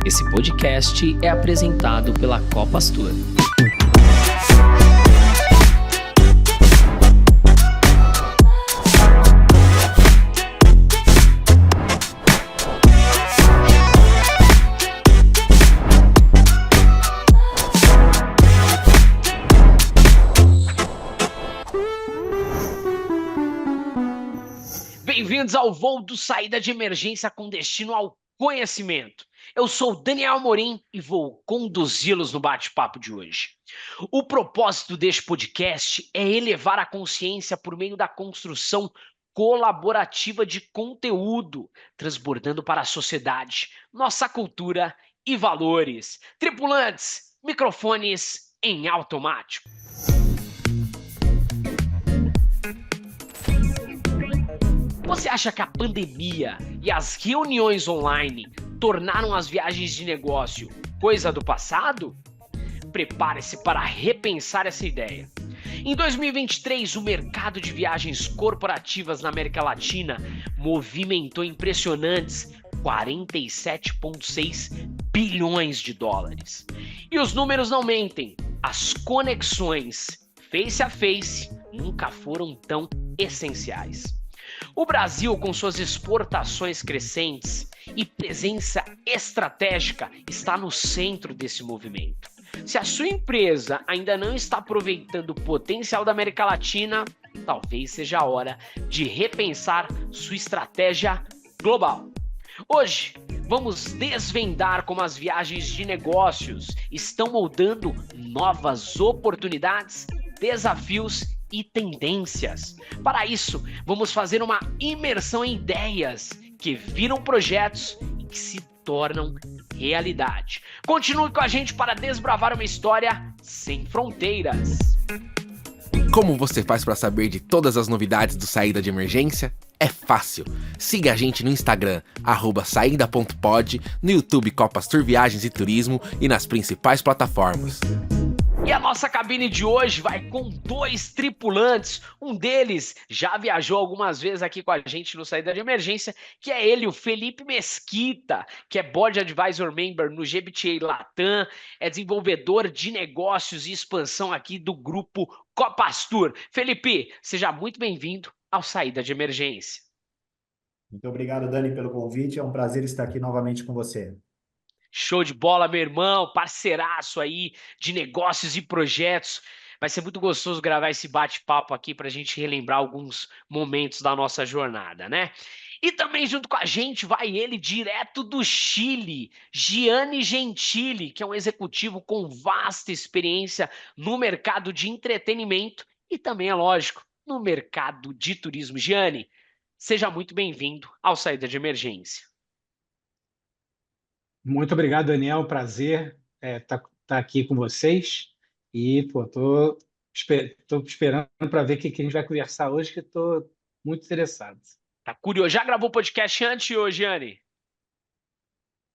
Esse podcast é apresentado pela Copastur. Bem-vindos ao voo do Saída de Emergência com destino ao conhecimento. Eu sou Daniel Amorim e vou conduzi-los no bate-papo de hoje. O propósito deste podcast é elevar a consciência por meio da construção colaborativa de conteúdo, transbordando para a sociedade, nossa cultura e valores. Tripulantes, microfones em automático. Você acha que a pandemia e as reuniões online tornaram as viagens de negócio coisa do passado? Prepare-se para repensar essa ideia. Em 2023, o mercado de viagens corporativas na América Latina movimentou impressionantes 47,6 bilhões de dólares. E os números não mentem. As conexões face a face nunca foram tão essenciais. O Brasil, com suas exportações crescentes e presença estratégica, está no centro desse movimento. Se a sua empresa ainda não está aproveitando o potencial da América Latina, talvez seja a hora de repensar sua estratégia global. Hoje, vamos desvendar como as viagens de negócios estão moldando novas oportunidades, desafios e tendências. Para isso, vamos fazer uma imersão em ideias que viram projetos e que se tornam realidade. Continue com a gente para desbravar uma história sem fronteiras. Como você faz para saber de todas as novidades do Saída de Emergência? É fácil. Siga a gente no Instagram, @saída.pod, no YouTube Copastur Viagens e Turismo e nas principais plataformas. E a nossa cabine de hoje vai com 2 tripulantes. Um deles já viajou algumas vezes aqui com a gente no Saída de Emergência, que é ele, o Felipe Mesquita, que é Board Advisor Member no GBTA Latam, é desenvolvedor de negócios e expansão aqui do grupo Copastur. Felipe, seja muito bem-vindo ao Saída de Emergência. Muito obrigado, Dani, pelo convite. É um prazer estar aqui novamente com você. Show de bola, meu irmão, parceiraço aí de negócios e projetos. Vai ser muito gostoso gravar esse bate-papo aqui para a gente relembrar alguns momentos da nossa jornada, né? E também junto com a gente vai ele direto do Chile, Gianni Gentili, que é um executivo com vasta experiência no mercado de entretenimento e também, é lógico, no mercado de turismo. Gianni, seja muito bem-vindo ao Saída de Emergência. Muito obrigado, Daniel. Prazer tá aqui com vocês. E, tô esperando para ver o que a gente vai conversar hoje, que estou muito interessado. Tá curioso? Já gravou podcast antes, ô Gianni?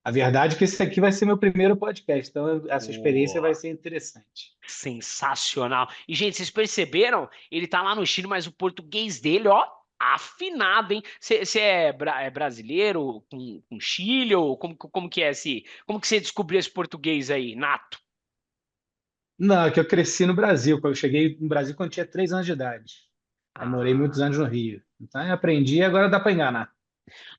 A verdade é que esse aqui vai ser meu primeiro podcast, então essa experiência vai ser interessante. Sensacional. E, gente, vocês perceberam? Ele tá lá no Chile, mas o português dele, ó, afinado, hein? Você é brasileiro com Chile ou como que é como que você descobriu esse português aí, nato? Não, é que eu cresci no Brasil. Eu cheguei no Brasil quando tinha 3 anos de idade. Aí morei muitos anos no Rio. Então eu aprendi e agora dá para enganar.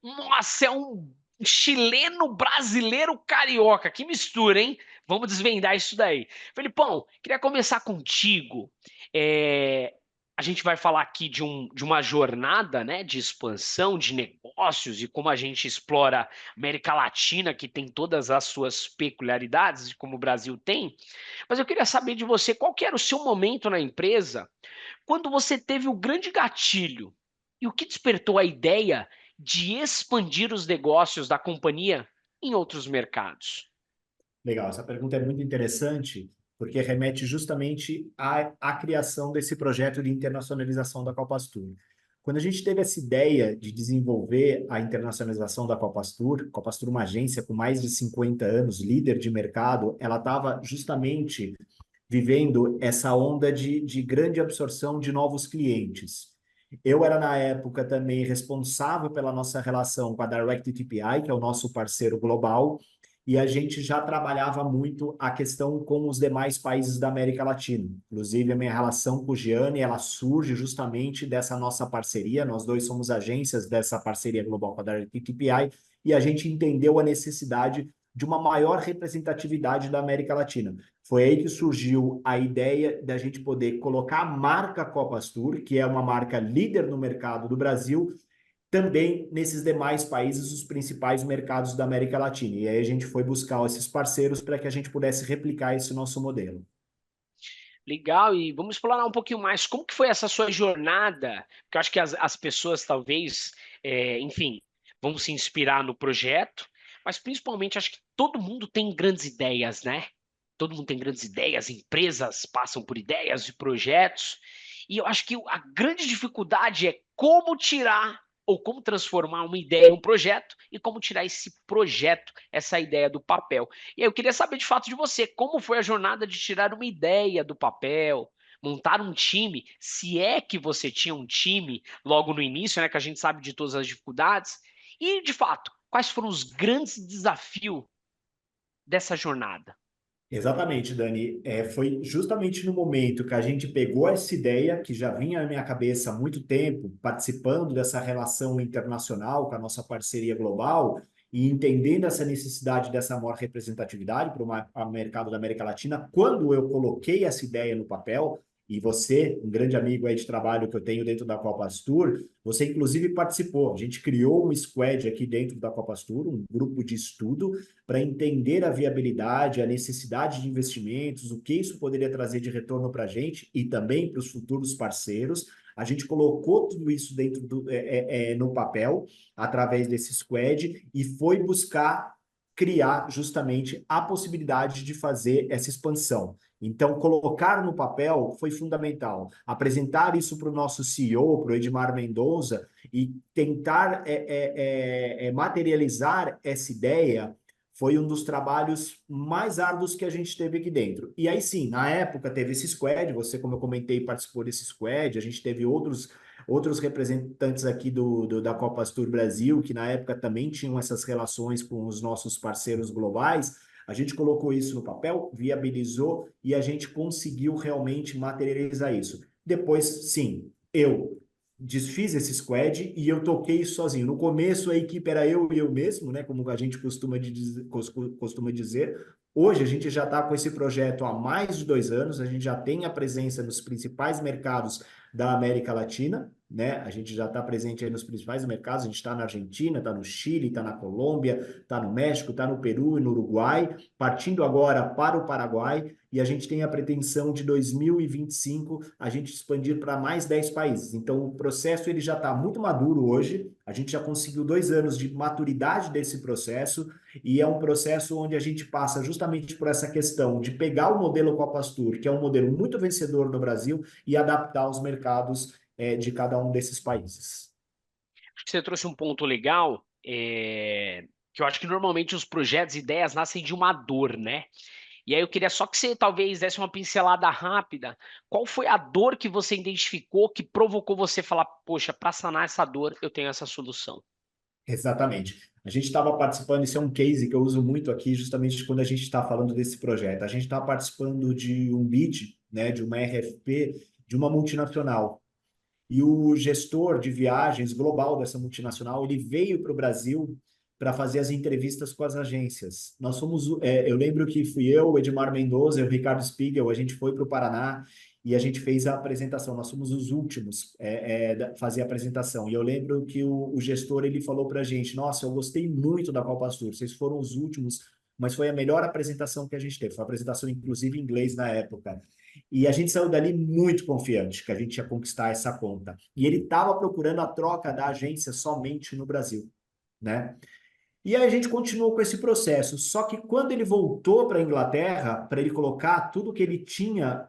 Nossa, é um chileno brasileiro carioca. Que mistura, hein? Vamos desvendar isso daí. Felipão, queria começar contigo. A gente vai falar aqui de uma jornada, né, de expansão de negócios e como a gente explora a América Latina, que tem todas as suas peculiaridades, como o Brasil tem. Mas eu queria saber de você, qual que era o seu momento na empresa quando você teve o grande gatilho e o que despertou a ideia de expandir os negócios da companhia em outros mercados? Legal, essa pergunta é muito interessante, porque remete justamente à criação desse projeto de internacionalização da Copastur. Quando a gente teve essa ideia de desenvolver a internacionalização da Copastur é uma agência com mais de 50 anos, líder de mercado, ela estava justamente vivendo essa onda de grande absorção de novos clientes. Eu era, na época, também responsável pela nossa relação com a Direct TPI, que é o nosso parceiro global, e a gente já trabalhava muito a questão com os demais países da América Latina. Inclusive, a minha relação com o Gianni, ela surge justamente dessa nossa parceria, nós dois somos agências dessa parceria global com a Direct KPI, e a gente entendeu a necessidade de uma maior representatividade da América Latina. Foi aí que surgiu a ideia da gente poder colocar a marca Copas Tour, que é uma marca líder no mercado do Brasil, também nesses demais países, os principais mercados da América Latina. E aí a gente foi buscar esses parceiros para que a gente pudesse replicar esse nosso modelo. Legal, e vamos explorar um pouquinho mais como que foi essa sua jornada, porque eu acho que as pessoas talvez, enfim, vão se inspirar no projeto, mas principalmente acho que todo mundo tem grandes ideias, né? Todo mundo tem grandes ideias, empresas passam por ideias e projetos, e eu acho que a grande dificuldade é como tirar ou como transformar uma ideia em um projeto e como tirar esse projeto, essa ideia do papel. E aí eu queria saber de fato de você, como foi a jornada de tirar uma ideia do papel, montar um time, se é que você tinha um time logo no início, né, que a gente sabe de todas as dificuldades, e de fato, quais foram os grandes desafios dessa jornada? Exatamente, Dani. Foi justamente no momento que a gente pegou essa ideia, que já vinha na minha cabeça há muito tempo, participando dessa relação internacional com a nossa parceria global, e entendendo essa necessidade dessa maior representatividade para o mercado da América Latina, quando eu coloquei essa ideia no papel, e você, um grande amigo aí de trabalho que eu tenho dentro da Copas Tour, você inclusive participou. A gente criou um squad aqui dentro da Copas Tour, um grupo de estudo, para entender a viabilidade, a necessidade de investimentos, o que isso poderia trazer de retorno para a gente e também para os futuros parceiros. A gente colocou tudo isso dentro no papel, através desse squad, e foi buscar criar justamente a possibilidade de fazer essa expansão. Então, colocar no papel foi fundamental. Apresentar isso para o nosso CEO, para o Edmar Mendonça, e tentar materializar essa ideia foi um dos trabalhos mais árduos que a gente teve aqui dentro. E aí sim, na época teve esse squad, você, como eu comentei, participou desse squad, a gente teve outros representantes aqui da Copas Tour Brasil, que na época também tinham essas relações com os nossos parceiros globais. A gente colocou isso no papel, viabilizou e a gente conseguiu realmente materializar isso. Depois, sim, eu desfiz esse squad e eu toquei isso sozinho. No começo, a equipe era eu e eu mesmo, né? Como a gente costuma dizer. Hoje, a gente já está com esse projeto há mais de 2 anos, a gente já tem a presença nos principais mercados da América Latina, né? A gente já está presente aí nos principais mercados, a gente está na Argentina, está no Chile, está na Colômbia, está no México, está no Peru e no Uruguai, partindo agora para o Paraguai, e a gente tem a pretensão de 2025 a gente expandir para mais 10 países. Então, o processo ele já está muito maduro hoje, a gente já conseguiu 2 anos de maturidade desse processo, e é um processo onde a gente passa justamente por essa questão de pegar o modelo Copas Tour, que é um modelo muito vencedor no Brasil, e adaptar aos mercados de cada um desses países. Acho que você trouxe um ponto legal, que eu acho que normalmente os projetos e ideias nascem de uma dor, né? E aí eu queria só que você talvez desse uma pincelada rápida. Qual foi a dor que você identificou que provocou você falar, poxa, para sanar essa dor, eu tenho essa solução? Exatamente. A gente estava participando, isso é um case que eu uso muito aqui, justamente quando a gente está falando desse projeto. A gente está participando de um bid, né, de uma RFP, de uma multinacional. E o gestor de viagens global dessa multinacional, ele veio para o Brasil para fazer as entrevistas com as agências. Nós fomos, eu lembro que fui eu, o Edmar Mendonça, o Ricardo Spiegel, a gente foi para o Paraná e a gente fez a apresentação. Nós fomos os últimos fazer a apresentação. E eu lembro que o gestor ele falou para a gente: Nossa, eu gostei muito da Copas Tour, vocês foram os últimos, mas foi a melhor apresentação que a gente teve. Foi uma apresentação, inclusive, em inglês na época. E a gente saiu dali muito confiante que a gente ia conquistar essa conta. E ele estava procurando a troca da agência somente no Brasil, né? E aí a gente continuou com esse processo. Só que quando ele voltou para a Inglaterra, para ele colocar tudo que ele tinha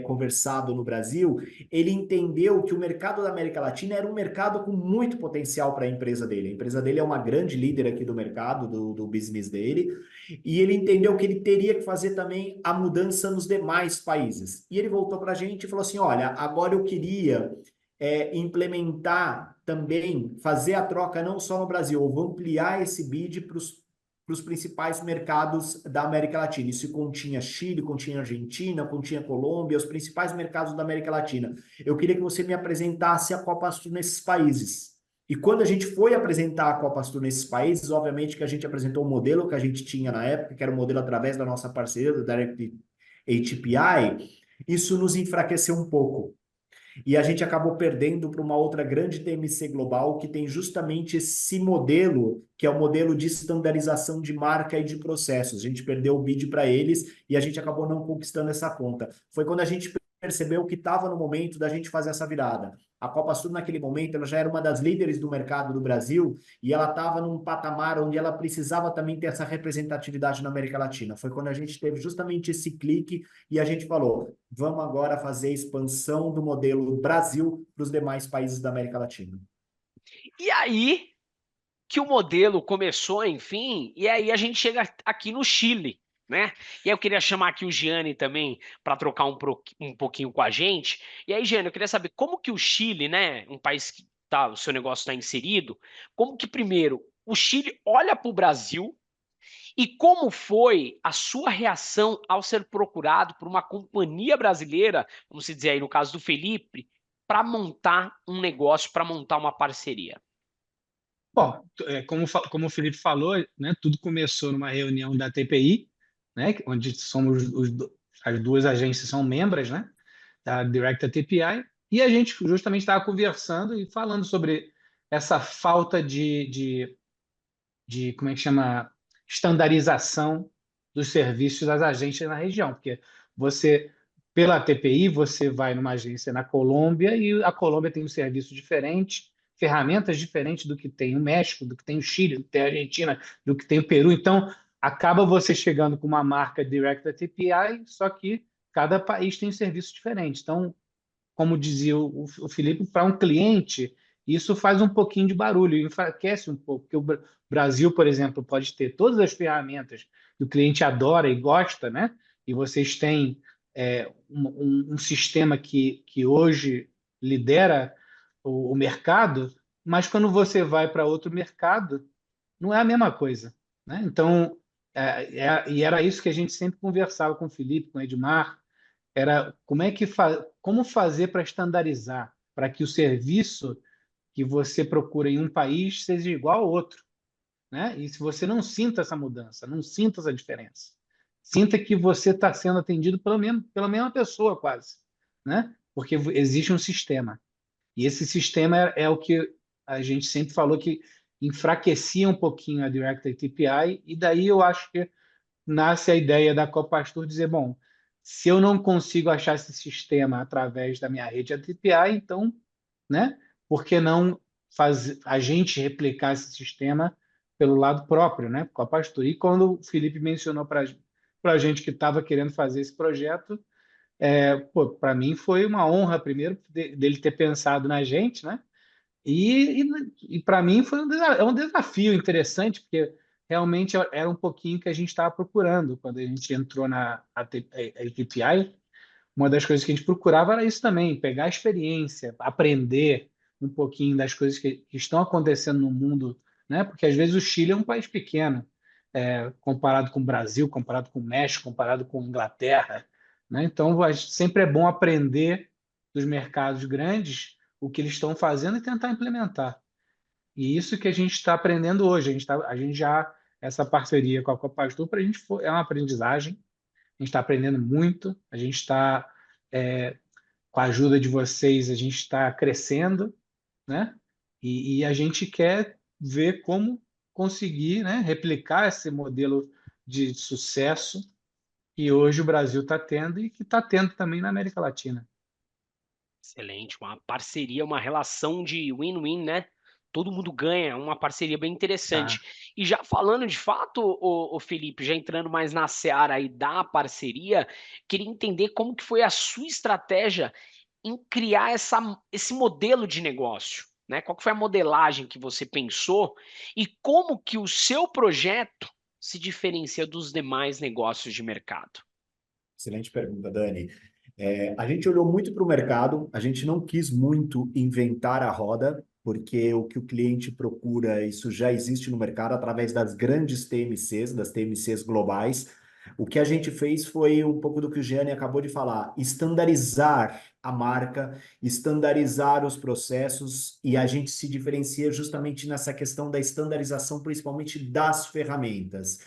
conversado no Brasil, ele entendeu que o mercado da América Latina era um mercado com muito potencial para a empresa dele. A empresa dele é uma grande líder aqui do mercado, do business dele, e ele entendeu que ele teria que fazer também a mudança nos demais países. E ele voltou para a gente e falou assim: Olha, agora eu queria implementar também, fazer a troca não só no Brasil, eu vou ampliar esse bid para os para os principais mercados da América Latina. Isso continha Chile, continha Argentina, continha Colômbia, os principais mercados da América Latina. Eu queria que você me apresentasse a Copa Astur nesses países. E quando a gente foi apresentar a Copa Astur nesses países, obviamente que a gente apresentou o modelo que a gente tinha na época, que era o modelo através da nossa parceria, do Direct API, isso nos enfraqueceu um pouco. E a gente acabou perdendo para uma outra grande TMC global que tem justamente esse modelo, que é o modelo de estandarização de marca e de processos. A gente perdeu o bid para eles e a gente acabou não conquistando essa conta. Foi quando a gente percebeu que estava no momento da gente fazer essa virada. A Copa Sul, naquele momento, ela já era uma das líderes do mercado do Brasil e ela estava num patamar onde ela precisava também ter essa representatividade na América Latina. Foi quando a gente teve justamente esse clique e a gente falou, vamos agora fazer a expansão do modelo Brasil para os demais países da América Latina. E aí que o modelo começou, enfim, e aí a gente chega aqui no Chile, né? E aí eu queria chamar aqui o Gianni também para trocar um pouquinho com a gente. E aí, Gianni, eu queria saber como que o Chile, né, um país que tá, o seu negócio está inserido, como que primeiro o Chile olha para o Brasil e como foi a sua reação ao ser procurado por uma companhia brasileira, vamos dizer aí no caso do Felipe, para montar um negócio, para montar uma parceria? Bom, como o Felipe falou, né, tudo começou numa reunião da TPI, né, onde somos as duas agências são membros, né, da Directa TPI, e a gente justamente estava conversando e falando sobre essa falta de como é que chama, estandarização dos serviços das agências na região, porque você, pela TPI, você vai numa agência na Colômbia e a Colômbia tem um serviço diferente, ferramentas diferentes do que tem o México, do que tem o Chile, do que tem a Argentina, do que tem o Peru. Então, acaba você chegando com uma marca Direct API, só que cada país tem um serviço diferente. Então, como dizia o Felipe, para um cliente, isso faz um pouquinho de barulho, enfraquece um pouco, porque o Brasil, por exemplo, pode ter todas as ferramentas que o cliente adora e gosta, né? E vocês têm um sistema que hoje lidera o mercado, mas quando você vai para outro mercado, não é a mesma coisa, né? Então, e era isso que a gente sempre conversava com o Felipe, com o Edmar, era como fazer para estandarizar, para que o serviço que você procura em um país seja igual ao outro, né? E se você não sinta essa mudança, não sinta essa diferença, sinta que você está sendo atendido pela mesma pessoa quase, né? Porque existe um sistema. E esse sistema é o que a gente sempre falou que enfraquecia um pouquinho a Direct API, e daí eu acho que nasce a ideia da Copastur dizer, bom, se eu não consigo achar esse sistema através da minha rede API, então, né, por que não a gente replicar esse sistema pelo lado próprio, né, Copastur? E quando o Felipe mencionou para a gente que estava querendo fazer esse projeto, para mim foi uma honra, primeiro, dele ter pensado na gente, né? E para mim foi um desafio interessante, porque realmente era um pouquinho que a gente estava procurando. Quando a gente entrou na API, uma das coisas que a gente procurava era isso também, pegar a experiência, aprender um pouquinho das coisas que estão acontecendo no mundo, né? Porque às vezes o Chile é um país pequeno, comparado com o Brasil, comparado com o México, comparado com a Inglaterra, né? Então, sempre é bom aprender dos mercados grandes o que eles estão fazendo e tentar implementar. E isso que a gente está aprendendo hoje. A gente já, essa parceria com a Copastur, para a gente é uma aprendizagem. A gente está aprendendo muito. A gente está, com a ajuda de vocês, a gente está crescendo, né? E a gente quer ver como conseguir, né, replicar esse modelo de sucesso que hoje o Brasil está tendo e que está tendo também na América Latina. Excelente, uma parceria, uma relação de win-win, né? Todo mundo ganha, uma parceria bem interessante. Tá? E já falando de fato, o Felipe, já entrando mais na seara aí da parceria, queria entender como que foi a sua estratégia em criar esse modelo de negócio, né? Qual que foi a modelagem que você pensou e como que o seu projeto se diferencia dos demais negócios de mercado? Excelente pergunta, Dani. A gente olhou muito para o mercado, a gente não quis muito inventar a roda, porque o que o cliente procura, isso já existe no mercado através das grandes TMCs, das TMCs globais. O que a gente fez foi um pouco do que o Gianni acabou de falar, estandarizar a marca, estandarizar os processos, e a gente se diferencia justamente nessa questão da estandarização, principalmente das ferramentas.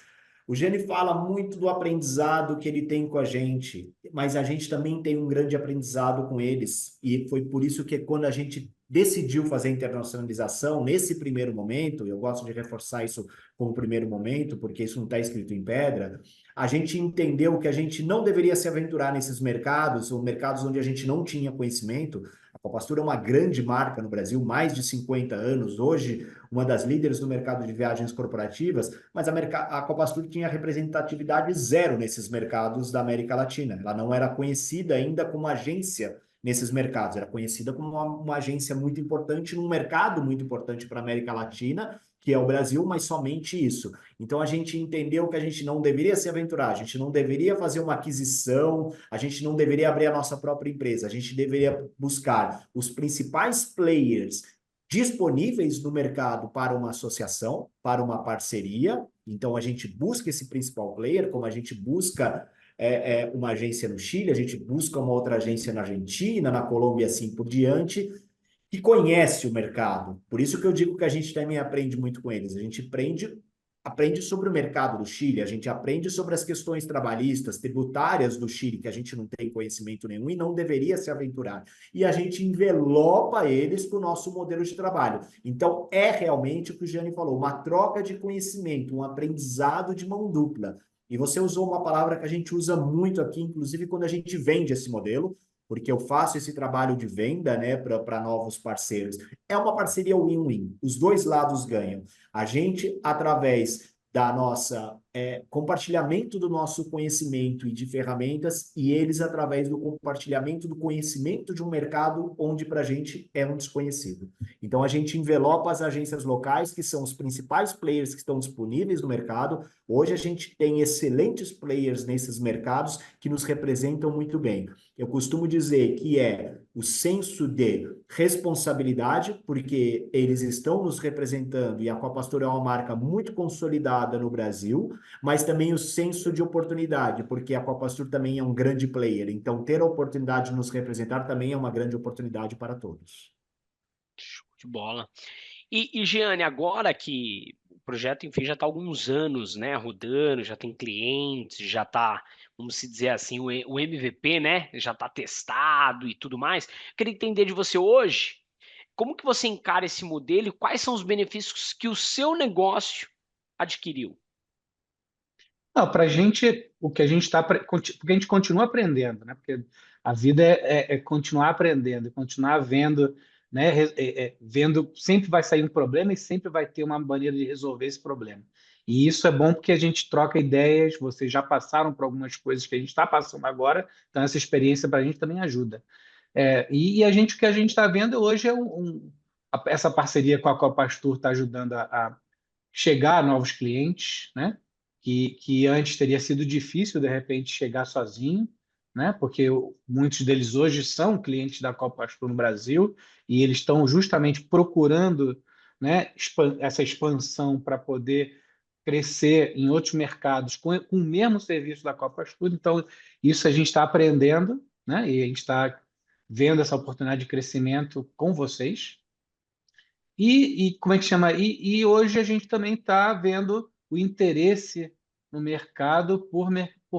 O Gianni fala muito do aprendizado que ele tem com a gente, mas a gente também tem um grande aprendizado com eles. E foi por isso que quando a gente decidiu fazer a internacionalização, nesse primeiro momento, eu gosto de reforçar isso como primeiro momento, porque isso não está escrito em pedra, a gente entendeu que a gente não deveria se aventurar nesses mercados, ou mercados onde a gente não tinha conhecimento. A Copastura é uma grande marca no Brasil, mais de 50 anos, hoje uma das líderes do mercado de viagens corporativas, mas a Copastur tinha representatividade zero nesses mercados da América Latina. Ela não era conhecida ainda como agência nesses mercados, era conhecida como uma agência muito importante, num mercado muito importante para a América Latina, que é o Brasil, mas somente isso. Então a gente entendeu que a gente não deveria se aventurar, a gente não deveria fazer uma aquisição, a gente não deveria abrir a nossa própria empresa, a gente deveria buscar os principais players disponíveis no mercado para uma associação, para uma parceria. Então, a gente busca esse principal player, como a gente busca uma agência no Chile, a gente busca uma outra agência na Argentina, na Colômbia, assim por diante, que conhece o mercado. Por isso que eu digo que a gente também aprende muito com eles. A gente aprende sobre o mercado do Chile, a gente aprende sobre as questões trabalhistas, tributárias do Chile, que a gente não tem conhecimento nenhum e não deveria se aventurar. E a gente envelopa eles para o nosso modelo de trabalho. Então, é realmente o que o Gianni falou, uma troca de conhecimento, um aprendizado de mão dupla. E você usou uma palavra que a gente usa muito aqui, inclusive quando a gente vende esse modelo, porque eu faço esse trabalho de venda, né, para novos parceiros. É uma parceria win-win, os dois lados ganham. A gente, através da nossa compartilhamento do nosso conhecimento e de ferramentas, e eles através do compartilhamento do conhecimento de um mercado onde para a gente é um desconhecido. Então a gente envelopa as agências locais, que são os principais players que estão disponíveis no mercado. Hoje a gente tem excelentes players nesses mercados que nos representam muito bem. Eu costumo dizer que é o senso de responsabilidade, porque eles estão nos representando e a Copastor é uma marca muito consolidada no Brasil, mas também o senso de oportunidade, porque a Copastor também é um grande player. Então, ter a oportunidade de nos representar também é uma grande oportunidade para todos. Show de bola. E Giane, agora que o projeto, enfim, já está há alguns anos, né, rodando, já tem clientes, já está, vamos se dizer assim, o MVP, né, já está testado e tudo mais. Queria entender de você hoje, como que você encara esse modelo e quais são os benefícios que o seu negócio adquiriu? Não, para a gente, o que a gente está, porque a gente continua aprendendo, né? Porque a vida é continuar aprendendo, e continuar vendo, né? Vendo, sempre vai sair um problema e sempre vai ter uma maneira de resolver esse problema. E isso é bom porque a gente troca ideias, vocês já passaram por algumas coisas que a gente está passando agora, então essa experiência para a gente também ajuda. E a gente, o que a gente está vendo hoje é essa parceria com a Copastur está ajudando a chegar a novos clientes, né? Que antes teria sido difícil, de repente, chegar sozinho, né? Porque muitos deles hoje são clientes da Copa Astro no Brasil e eles estão justamente procurando, né, essa expansão para poder crescer em outros mercados com o mesmo serviço da Copa Astro. Então, isso a gente está aprendendo, né? E a gente está vendo essa oportunidade de crescimento com vocês. Como é que chama? E hoje a gente também está vendo o interesse no mercado por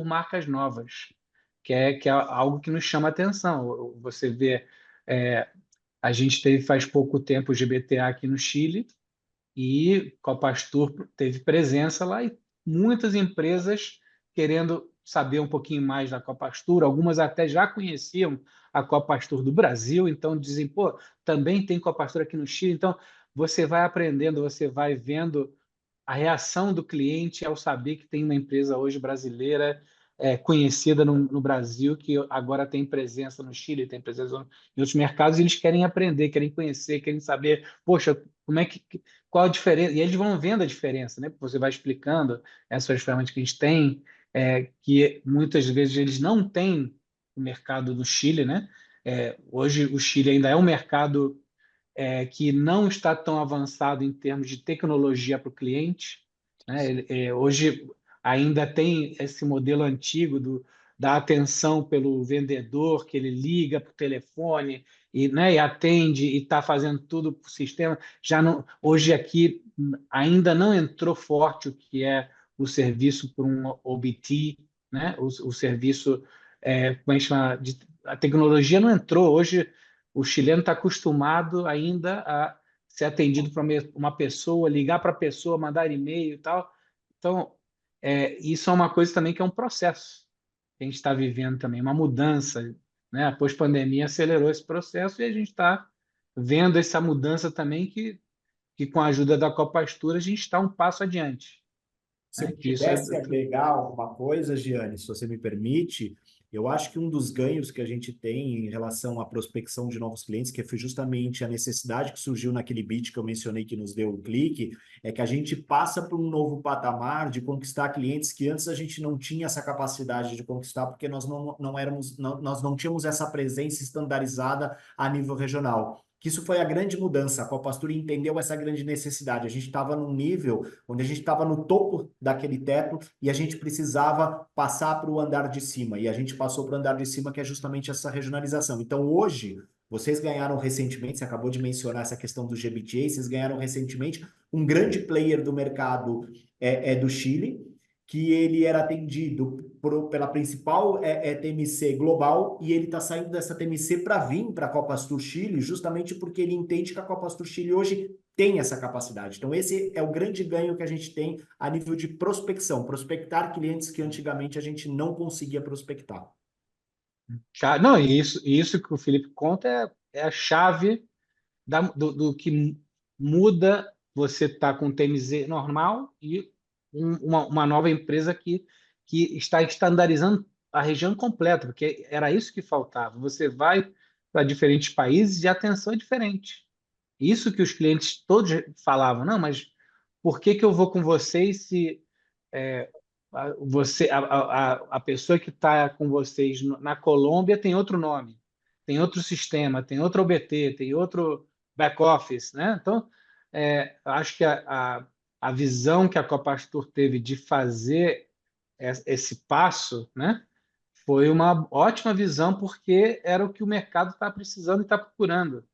marcas novas, que é algo que nos chama atenção. Você vê, é, a gente teve faz pouco tempo o GBTA aqui no Chile e Copastur teve presença lá e muitas empresas querendo saber um pouquinho mais da Copastur, algumas até já conheciam a Copastur do Brasil, então dizem, pô, também tem Copastur aqui no Chile, então você vai aprendendo, você vai vendo a reação do cliente ao saber que tem uma empresa hoje brasileira conhecida no Brasil, que agora tem presença no Chile, tem presença em outros mercados, e eles querem aprender, querem conhecer, querem saber, poxa, qual a diferença? E eles vão vendo a diferença, né? Você vai explicando essas ferramentas que a gente tem, que muitas vezes eles não têm no mercado do Chile, né? Hoje o Chile ainda é um mercado que não está tão avançado em termos de tecnologia para o cliente, né? Hoje ainda tem esse modelo antigo da atenção pelo vendedor, que ele liga para o telefone e, né, e atende e está fazendo tudo para o sistema. Já não, hoje aqui ainda não entrou forte o que é o serviço por um OBT, né? O serviço, como é que chama? A tecnologia não entrou. Hoje o chileno está acostumado ainda a ser atendido por uma pessoa, ligar para a pessoa, mandar e-mail e tal. Então, isso é uma coisa também que é um processo que a gente está vivendo também, uma mudança, né? A pós-pandemia acelerou esse processo e a gente está vendo essa mudança também que com a ajuda da Copastura a gente está um passo adiante, Se né? eu Que isso pudesse agregar alguma coisa, Giane, se você me permite, eu acho que um dos ganhos que a gente tem em relação à prospecção de novos clientes, que foi justamente a necessidade que surgiu naquele bit que eu mencionei que nos deu o clique, é que a gente passa por um novo patamar de conquistar clientes que antes a gente não tinha essa capacidade de conquistar, porque nós não éramos, nós não tínhamos essa presença estandarizada a nível regional. Que isso foi a grande mudança. A Copastura entendeu essa grande necessidade. A gente estava num nível onde a gente estava no topo daquele teto e a gente precisava passar para o andar de cima. E a gente passou para o andar de cima, que é justamente essa regionalização. Então, hoje, vocês ganharam recentemente, você acabou de mencionar essa questão do GBTA, vocês ganharam recentemente um grande player do mercado do Chile, que ele era atendido pela principal TMC global, e ele está saindo dessa TMC para vir para a Copas Tour Chile, justamente porque ele entende que a Copas Tour Chile hoje tem essa capacidade. Então, esse é o grande ganho que a gente tem a nível de prospecção, prospectar clientes que antigamente a gente não conseguia prospectar. Não, isso que o Felipe conta é a chave do que muda você estar com o TMZ normal e uma nova empresa que está estandarizando a região completa, porque era isso que faltava. Você vai para diferentes países e a atenção é diferente. Isso que os clientes todos falavam, não, mas por que eu vou com vocês se a pessoa que está com vocês na Colômbia tem outro nome, tem outro sistema, tem outro OBT, tem outro back-office, né? Então, acho que a visão que a Copastur teve de fazer esse passo, né, foi uma ótima visão, porque era o que o mercado está precisando e está procurando,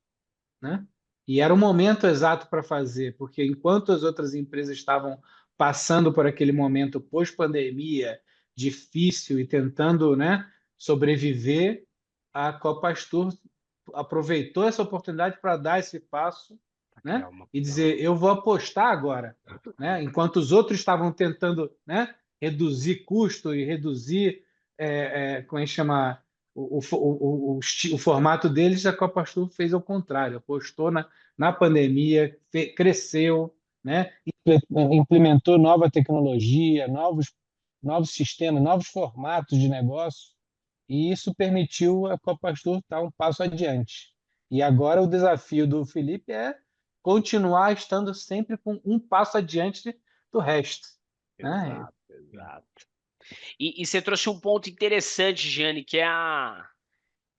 né? E era o momento exato para fazer, porque enquanto as outras empresas estavam passando por aquele momento pós-pandemia difícil e tentando, né, sobreviver, a Copastur aproveitou essa oportunidade para dar esse passo, né, e dizer, eu vou apostar agora, né, enquanto os outros estavam tentando, né, reduzir custo e reduzir, como é que chama, o formato deles, a Copastur fez ao contrário, apostou na pandemia, cresceu, né? Implementou nova tecnologia, novos sistemas, novos formatos de negócio, e isso permitiu a Copastur estar um passo adiante. E agora o desafio do Felipe é continuar estando sempre com um passo adiante do resto, né? Exato, exato. E você trouxe um ponto interessante, Giane, que é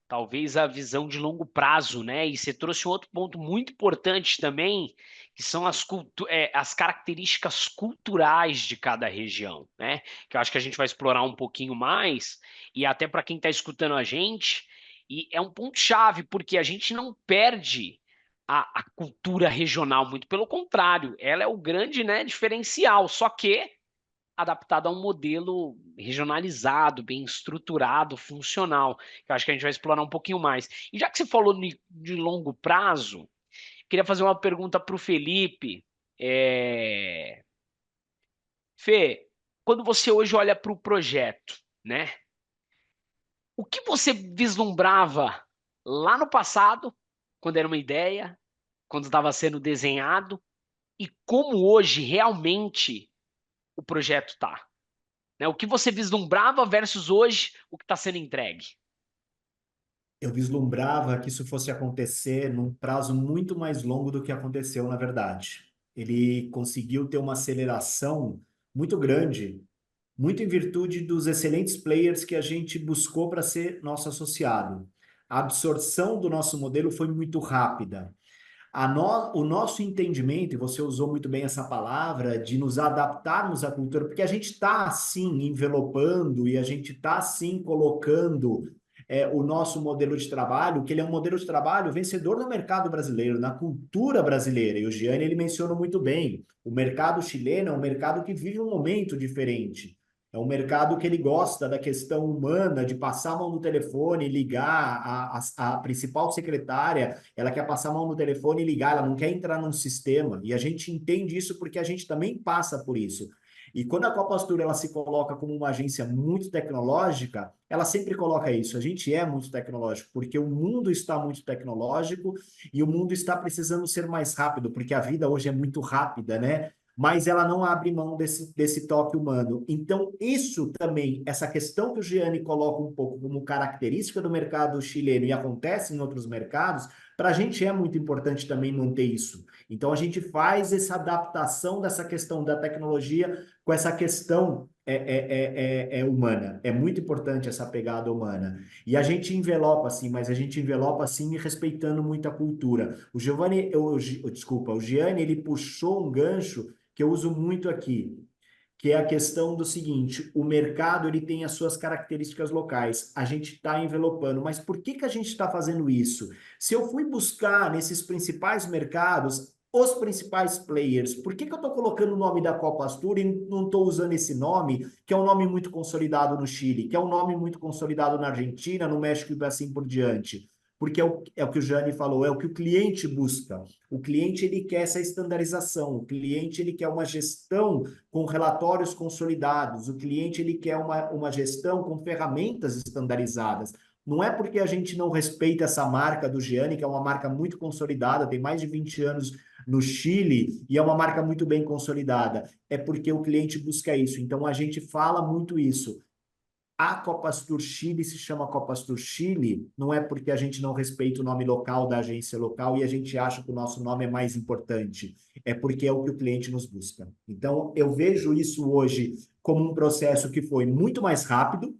talvez a visão de longo prazo, né? E você trouxe um outro ponto muito importante também, que são as características culturais de cada região, né? Que eu acho que a gente vai explorar um pouquinho mais, e até para quem está escutando a gente, e é um ponto-chave, porque a gente não perde a cultura regional, muito pelo contrário, ela é o grande, né, diferencial, só que adaptado a um modelo regionalizado, bem estruturado, funcional, que eu acho que a gente vai explorar um pouquinho mais. E já que você falou de longo prazo, queria fazer uma pergunta para o Felipe. Fê, quando você hoje olha para o projeto, né? O que você vislumbrava lá no passado, quando era uma ideia, quando estava sendo desenhado, e como hoje realmente o projeto está? Né? O que você vislumbrava versus hoje o que está sendo entregue. Eu vislumbrava que isso fosse acontecer num prazo muito mais longo do que aconteceu, na verdade. Ele conseguiu ter uma aceleração muito grande, muito em virtude dos excelentes players que a gente buscou para ser nosso associado. A absorção do nosso modelo foi muito rápida. O nosso entendimento, e você usou muito bem essa palavra, de nos adaptarmos à cultura, porque a gente está, assim, envelopando e a gente está, assim, colocando o nosso modelo de trabalho, que ele é um modelo de trabalho vencedor no mercado brasileiro, na cultura brasileira. E o Gianni, ele mencionou muito bem, o mercado chileno é um mercado que vive um momento diferente. É um mercado que ele gosta da questão humana, de passar a mão no telefone, ligar a principal secretária, ela quer passar a mão no telefone e ligar, ela não quer entrar num sistema. E a gente entende isso porque a gente também passa por isso. E quando a Copastur ela se coloca como uma agência muito tecnológica, ela sempre coloca isso. A gente é muito tecnológico, porque o mundo está muito tecnológico e o mundo está precisando ser mais rápido, porque a vida hoje é muito rápida, né? Mas ela não abre mão desse toque humano. Então, isso também, essa questão que o Gianni coloca um pouco como característica do mercado chileno e acontece em outros mercados, para a gente é muito importante também manter isso. Então, a gente faz essa adaptação dessa questão da tecnologia com essa questão humana. É muito importante essa pegada humana. E a gente envelopa assim, mas a gente envelopa assim respeitando muito a cultura. O Gianni, ele puxou um gancho que eu uso muito aqui, que é a questão do seguinte: o mercado ele tem as suas características locais, a gente está envelopando, mas por que que a gente está fazendo isso? Se eu fui buscar nesses principais mercados os principais players, por que que eu estou colocando o nome da Copa Astur e não estou usando esse nome, que é um nome muito consolidado no Chile, que é um nome muito consolidado na Argentina, no México e assim por diante? Porque é o que o Jane falou, é o que o cliente busca. O cliente ele quer essa estandarização, o cliente ele quer uma gestão com relatórios consolidados, o cliente ele quer uma gestão com ferramentas estandarizadas. Não é porque a gente não respeita essa marca do Gianni, que é uma marca muito consolidada, tem mais de 20 anos no Chile e é uma marca muito bem consolidada. É porque o cliente busca isso. Então a gente fala muito isso. A Copastur Chile se chama Copastur Chile, não é porque a gente não respeita o nome local da agência local e a gente acha que o nosso nome é mais importante, é porque é o que o cliente nos busca. Então, eu vejo isso hoje como um processo que foi muito mais rápido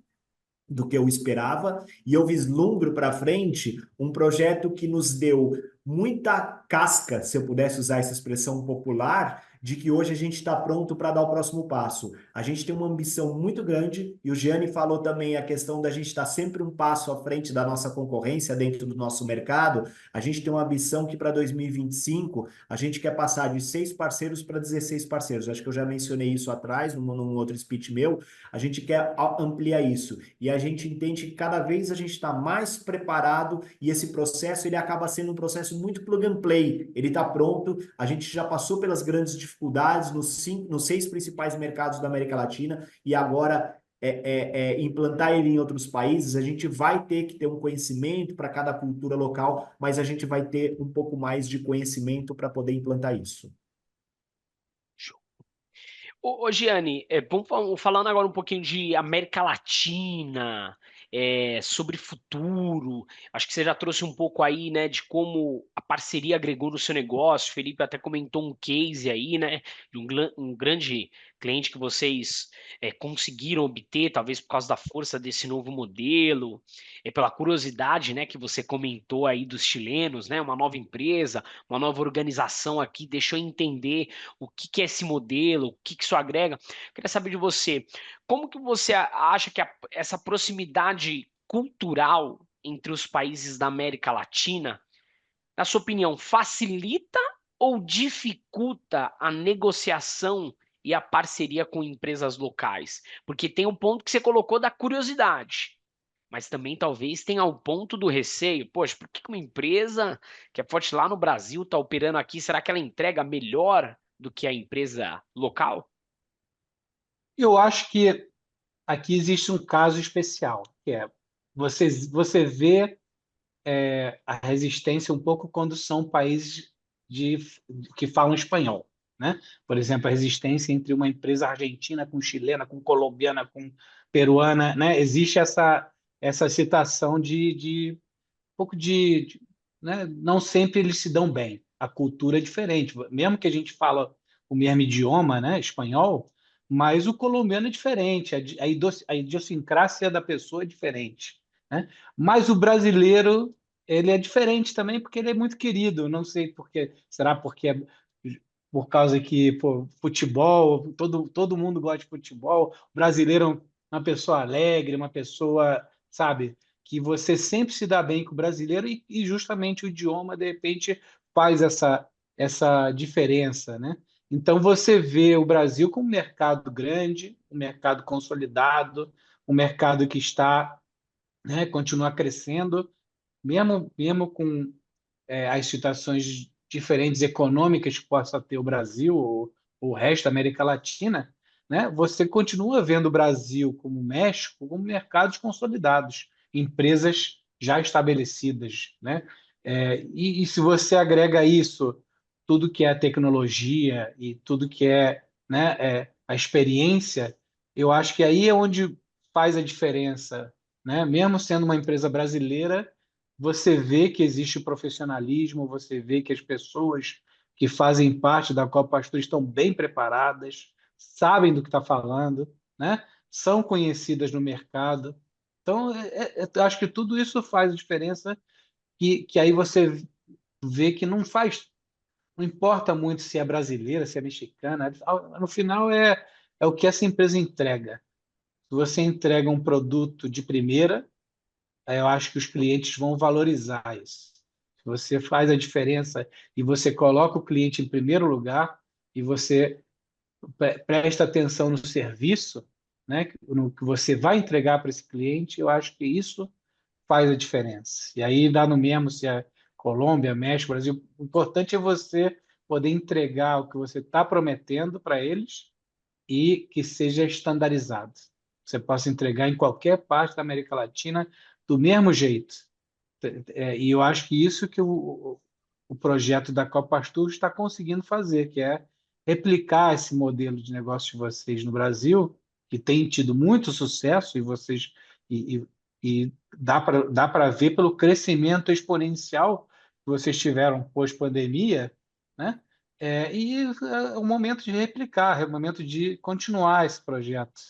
do que eu esperava, e eu vislumbro para frente um projeto que nos deu muita casca, se eu pudesse usar essa expressão popular, de que hoje a gente está pronto para dar o próximo passo. A gente tem uma ambição muito grande, e o Gianni falou também a questão da gente estar sempre um passo à frente da nossa concorrência dentro do nosso mercado. A gente tem uma ambição que para 2025 a gente quer passar de 6 parceiros para 16 parceiros. Acho que eu já mencionei isso atrás, num outro speech meu. A gente quer ampliar isso. E a gente entende que cada vez a gente está mais preparado e esse processo ele acaba sendo um processo muito plug and play. Ele está pronto, a gente já passou pelas grandes dificuldades nos 6 principais mercados da América Latina e agora implantar ele em outros países, a gente vai ter que ter um conhecimento para cada cultura local, mas a gente vai ter um pouco mais de conhecimento para poder implantar isso. Ô, Gianni, falando agora um pouquinho de América Latina, sobre futuro. Acho que você já trouxe um pouco aí, né, de como a parceria agregou no seu negócio. O Felipe até comentou um case aí, né, de um grande cliente que vocês conseguiram obter, talvez por causa da força desse novo modelo, pela curiosidade, né, que você comentou aí dos chilenos, né, uma nova empresa, uma nova organização aqui, deixou entender o que que é esse modelo, o que que isso agrega. Queria saber de você, como que você acha que essa proximidade cultural entre os países da América Latina, na sua opinião, facilita ou dificulta a negociação e a parceria com empresas locais? Porque tem um ponto que você colocou da curiosidade, mas também talvez tenha o ponto do receio. Poxa, por que uma empresa que é forte lá no Brasil está operando aqui? Será que ela entrega melhor do que a empresa local? Eu acho que aqui existe um caso especial, que é você vê a resistência um pouco quando são países de, que falam espanhol, né? Por exemplo, a resistência entre uma empresa argentina com chilena, com colombiana, com peruana, né? Existe essa situação de um pouco né? Não sempre eles se dão bem. A cultura é diferente, mesmo que a gente fala o mesmo idioma, né? Espanhol, mas o colombiano é diferente, a idiosincrasia da pessoa é diferente, né? Mas o brasileiro ele é diferente também porque ele é muito querido. Não sei por quê. Será porque é por causa que, pô, futebol, todo mundo gosta de futebol. O brasileiro é uma pessoa alegre, uma pessoa, sabe, que você sempre se dá bem com o brasileiro e justamente o idioma, de repente, faz essa diferença, né? Então você vê o Brasil como um mercado grande, um mercado consolidado, um mercado que está, né, continua crescendo, mesmo com as situações diferentes econômicas que possa ter o Brasil ou o resto da América Latina, né? Você continua vendo o Brasil como o México como mercados consolidados, empresas já estabelecidas, né? E se você agrega isso, tudo que é tecnologia e tudo que é, né, a experiência, eu acho que aí é onde faz a diferença, né? Mesmo sendo uma empresa brasileira, você vê que existe profissionalismo, você vê que as pessoas que fazem parte da Copa Pastor estão bem preparadas, sabem do que está falando, né? São conhecidas no mercado. Então, eu acho que tudo isso faz diferença, que aí você vê que não importa muito se é brasileira, se é mexicana, no final é o que essa empresa entrega. Se você entrega um produto de primeira, eu acho que os clientes vão valorizar isso. Se você faz a diferença e você coloca o cliente em primeiro lugar e você presta atenção no serviço, né, no que você vai entregar para esse cliente, eu acho que isso faz a diferença. E aí dá no mesmo se é Colômbia, México, Brasil. O importante é você poder entregar o que você está prometendo para eles e que seja estandarizado. Você possa entregar em qualquer parte da América Latina do mesmo jeito. E eu acho que isso que o projeto da Copa Pastur está conseguindo fazer, que é replicar esse modelo de negócio de vocês no Brasil, que tem tido muito sucesso, e dá para ver pelo crescimento exponencial que vocês tiveram pós-pandemia, né? É o momento de replicar, é o momento de continuar esse projeto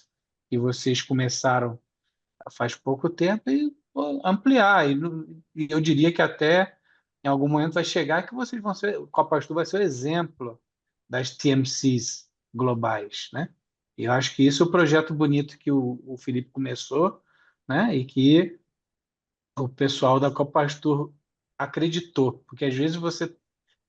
que vocês começaram faz pouco tempo e pô, ampliar. E eu diria que até em algum momento vai chegar que vocês vão ser, o Copa Pastor vai ser o exemplo das TMCs globais, né? E eu acho que isso é o projeto bonito que o Felipe começou, né? E que o pessoal da Copa Pastor acreditou, porque às vezes você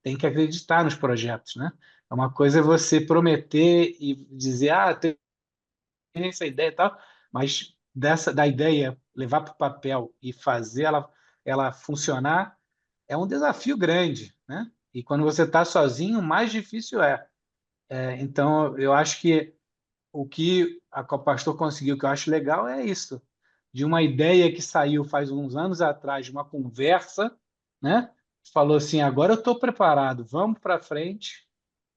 tem que acreditar nos projetos, né? É uma coisa é você prometer e dizer, tenho essa ideia e tal, mas da ideia levar para o papel e fazer ela funcionar é um desafio grande, né? E quando você está sozinho, mais difícil é. Então, eu acho que o que a Copastor conseguiu, que eu acho legal, é isso. De uma ideia que saiu faz uns anos atrás, de uma conversa, né? Falou assim, agora eu estou preparado, vamos para frente,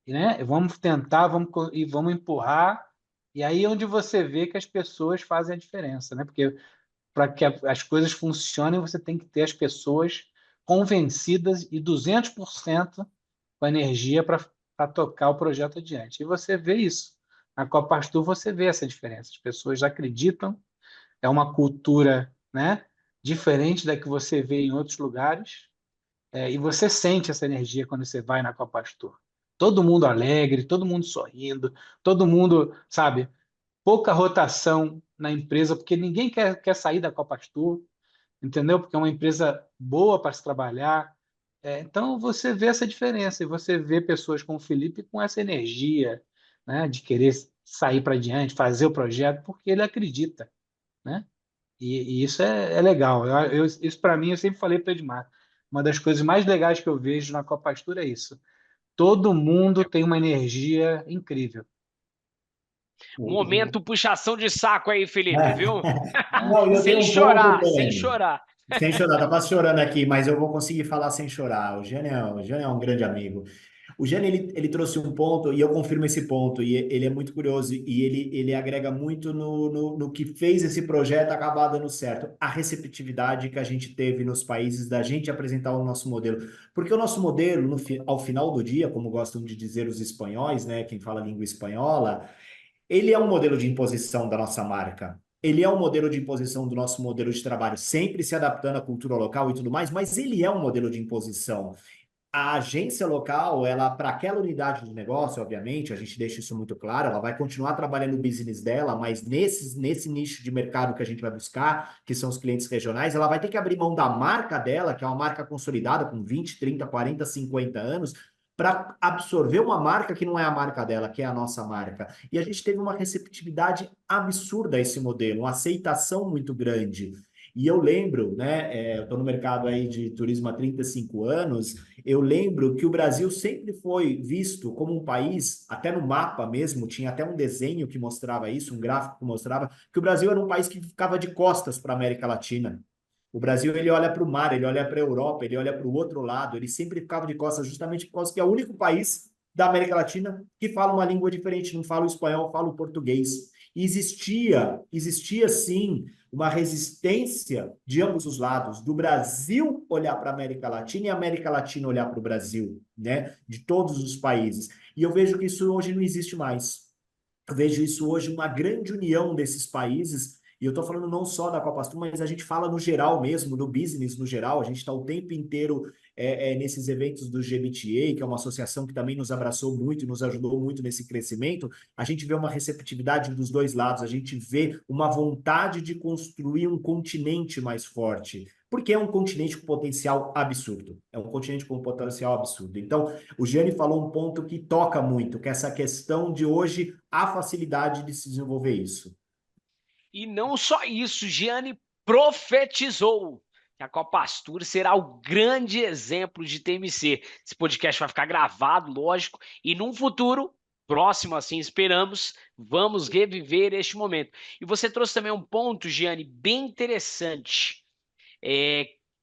né? Vamos tentar, e vamos empurrar. E aí é onde você vê que as pessoas fazem a diferença, né? Porque para que as coisas funcionem, você tem que ter as pessoas convencidas e 200% com energia para tocar o projeto adiante. E você vê isso. Na Copa Pastor você vê essa diferença. As pessoas acreditam, é uma cultura, né, diferente da que você vê em outros lugares, e você sente essa energia quando você vai na Copa Pastor. Todo mundo alegre, todo mundo sorrindo, todo mundo, sabe, pouca rotação na empresa, porque ninguém quer sair da Copa Pastor, entendeu? Porque é uma empresa boa para se trabalhar. Então, você vê essa diferença e você vê pessoas como o Felipe com essa energia, né, de querer sair para diante, fazer o projeto, porque ele acredita, né? E isso é legal. Isso, para mim, eu sempre falei para o Edmar. Uma das coisas mais legais que eu vejo na Copa Pastura é isso. Todo mundo tem uma energia incrível. Momento puxação de saco aí, Felipe, viu? Não, eu tenho Sem um ponto, chorar, sem Tony. chorar. Sem chorar, tá quase chorando aqui, mas eu vou conseguir falar sem chorar. O Jânio é um grande amigo. O Jânio, ele trouxe um ponto, e eu confirmo esse ponto, e ele é muito curioso, e ele agrega muito no que fez esse projeto acabar dando certo. A receptividade que a gente teve nos países da gente apresentar o nosso modelo. Porque o nosso modelo, ao final do dia, como gostam de dizer os espanhóis, né, quem fala língua espanhola, ele é um modelo de imposição da nossa marca. ele é um modelo de imposição do nosso modelo de trabalho, sempre se adaptando à cultura local e tudo mais, mas ele é um modelo de imposição. A agência local, ela, para aquela unidade de negócio, obviamente, a gente deixa isso muito claro, ela vai continuar trabalhando o business dela, mas nesse nicho de mercado que a gente vai buscar, que são os clientes regionais, ela vai ter que abrir mão da marca dela, que é uma marca consolidada com 20, 30, 40, 50 anos, para absorver uma marca que não é a marca dela, que é a nossa marca. E a gente teve uma receptividade absurda a esse modelo, uma aceitação muito grande. E eu lembro, né, eu estou no mercado aí de turismo há 35 anos, eu lembro que o Brasil sempre foi visto como um país, até no mapa mesmo, tinha até um desenho que mostrava isso, um gráfico que mostrava, que o Brasil era um país que ficava de costas para a América Latina. O Brasil, ele olha para o mar, ele olha para a Europa, ele olha para o outro lado, ele sempre ficava de costas justamente por causa que é o único país da América Latina que fala uma língua diferente, não fala o espanhol, fala o português. E existia sim uma resistência de ambos os lados, do Brasil olhar para a América Latina e a América Latina olhar para o Brasil, né? De todos os países. E eu vejo que isso hoje não existe mais. Eu vejo isso hoje uma grande união desses países, e eu estou falando não só da Copa Astro, mas a gente fala no geral mesmo, do business no geral, a gente está o tempo inteiro nesses eventos do GBTA, que é uma associação que também nos abraçou muito e nos ajudou muito nesse crescimento, a gente vê uma receptividade dos dois lados, a gente vê uma vontade de construir um continente mais forte, porque é um continente com potencial absurdo, é um continente com potencial absurdo. Então, o Gianni falou um ponto que toca muito, que é essa questão de hoje a facilidade de se desenvolver isso. E não só isso, Gianni profetizou que a Copa Astur será o grande exemplo de TMC. Esse podcast vai ficar gravado, lógico, e num futuro próximo, assim esperamos, vamos reviver este momento. E você trouxe também um ponto, Gianni, bem interessante.